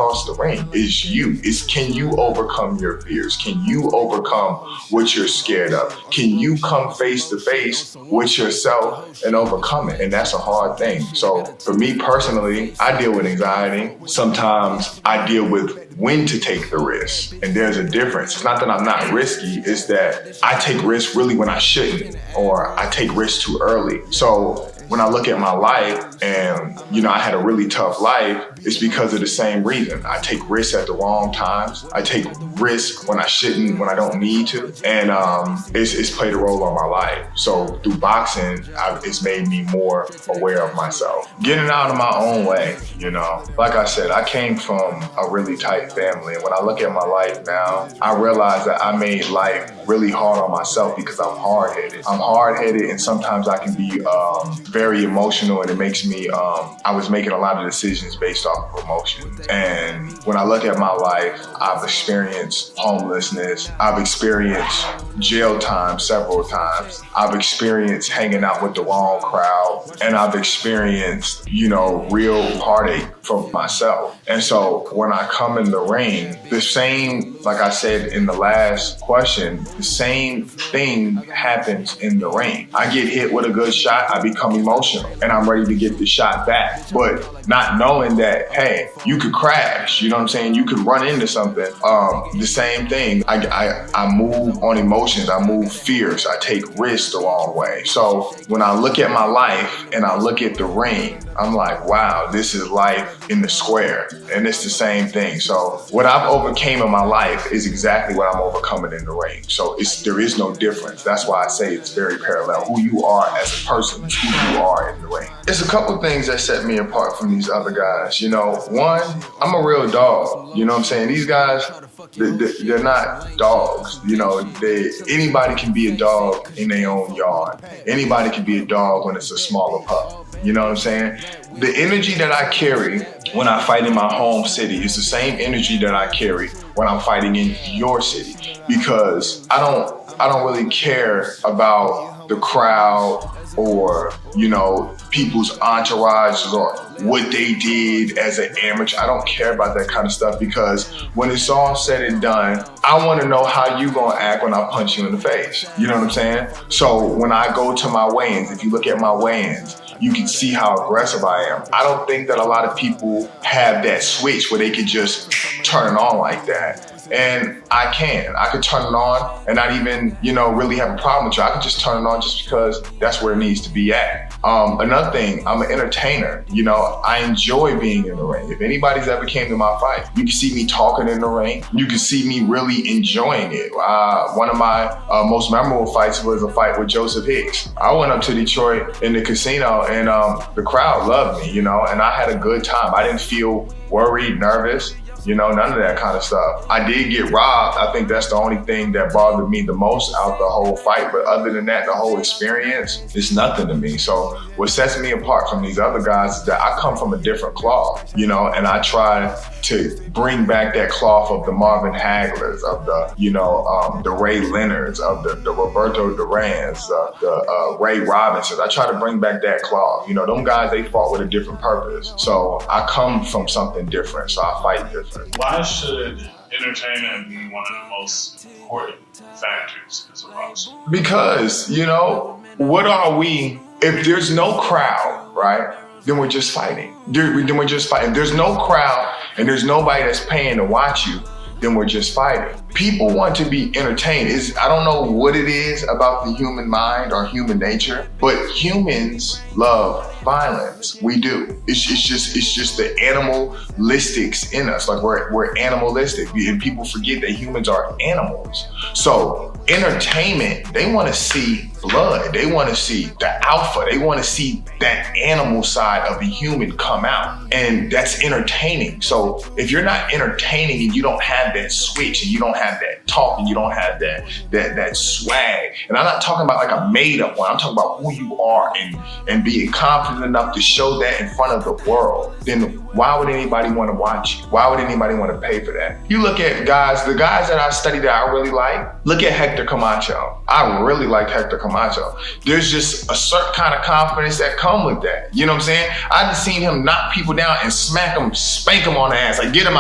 across the ring. It's you. It's can you overcome your fears? Can you overcome what you're scared of? Can you come face to face with yourself and overcome it? And that's a hard thing. So for me personally, I deal with anxiety. Sometimes I deal with when to take the risk. And there's a difference. It's not that I'm not risky, it's that I take risks really when I shouldn't, or I take risks too early. So when I look at my life and, I had a really tough life, it's because of the same reason. I take risks at the wrong times. I take risks when I shouldn't, when I don't need to. And it's played a role on my life. So through boxing, it's made me more aware of myself. Getting out of my own way, Like I said, I came from a really tight family. And when I look at my life now, I realize that I made life really hard on myself because I'm hard-headed. I'm hard-headed, and sometimes I can be very emotional, and it makes me, I was making a lot of decisions based off of emotion. And when I look at my life, I've experienced homelessness. I've experienced jail time several times. I've experienced hanging out with the wrong crowd. And I've experienced, real heartache for myself. And so when I come in the ring, the same, like I said in the last question, the same thing happens in the ring. I get hit with a good shot, I become emotional, and I'm ready to get the shot back. But not knowing that, hey, you could crash, you could run into something. The same thing, I move on emotions, I move fears, I take risks the wrong way. So when I look at my life and I look at the ring, I'm like, wow, this is life in the square. And it's the same thing. So what I've overcame in my life is exactly what I'm overcoming in the ring. So there is no difference. That's why I say it's very parallel. Who you are as a person is who you are in the ring. There's a couple things that set me apart from these other guys. One, I'm a real dog. These guys, they're not dogs. Anybody can be a dog in their own yard. Anybody can be a dog when it's a smaller pup. You know what I'm saying? The energy that I carry when I fight in my home city is the same energy that I carry when I'm fighting in your city, because I don't really care about the crowd or, people's entourages or what they did as an amateur. I don't care about that kind of stuff, because when it's all said and done, I want to know how you gonna act when I punch you in the face. You know what I'm saying? So when I go to my weigh-ins, if you look at my weigh-ins, you can see how aggressive I am. I don't think that a lot of people have that switch where they can just turn it on like that. And I could turn it on and not even, really have a problem with you. I could just turn it on just because that's where it needs to be at. Another thing, I'm an entertainer. I enjoy being in the ring. If anybody's ever came to my fight, you can see me talking in the ring. You can see me really enjoying it. One of my most memorable fights was a fight with Joseph Hicks. I went up to Detroit in the casino, and the crowd loved me, and I had a good time. I didn't feel worried, nervous. None of that kind of stuff. I did get robbed. I think that's the only thing that bothered me the most out the whole fight. But other than that, the whole experience is nothing to me. So what sets me apart from these other guys is that I come from a different cloth, and I try to bring back that cloth of the Marvin Haglers, of the Ray Leonards, of the Roberto Durans, the Ray Robinsons. I try to bring back that cloth. Them guys, they fought with a different purpose. So I come from something different, so I fight different. Why should entertainment be one of the most important factors as a boxer? Because, what are we if there's no crowd, right? Then we're just fighting. Then we're just fighting. If there's no crowd and there's nobody that's paying to watch you, then we're just fighting. People want to be entertained. I don't know what it is about the human mind or human nature, but humans love violence. We do. It's just the animalistics in us. Like we're animalistic, and people forget that humans are animals. So entertainment, they want to see blood. They want to see the alpha. They want to see that animal side of the human come out, and that's entertaining. So if you're not entertaining and you don't have that switch and you don't have that talk and you don't have that swag, and I'm not talking about like a made up one, I'm talking about who you are and being confident enough to show that in front of the world, then why would anybody want to watch you? Why would anybody want to pay for that? You look at the guys that I study that I really like, look at Hector Camacho. I really like Hector Camacho. There's just a certain kind of confidence that come with that. You know what I'm saying? I just seen him knock people down and smack them, spank them on the ass, like get them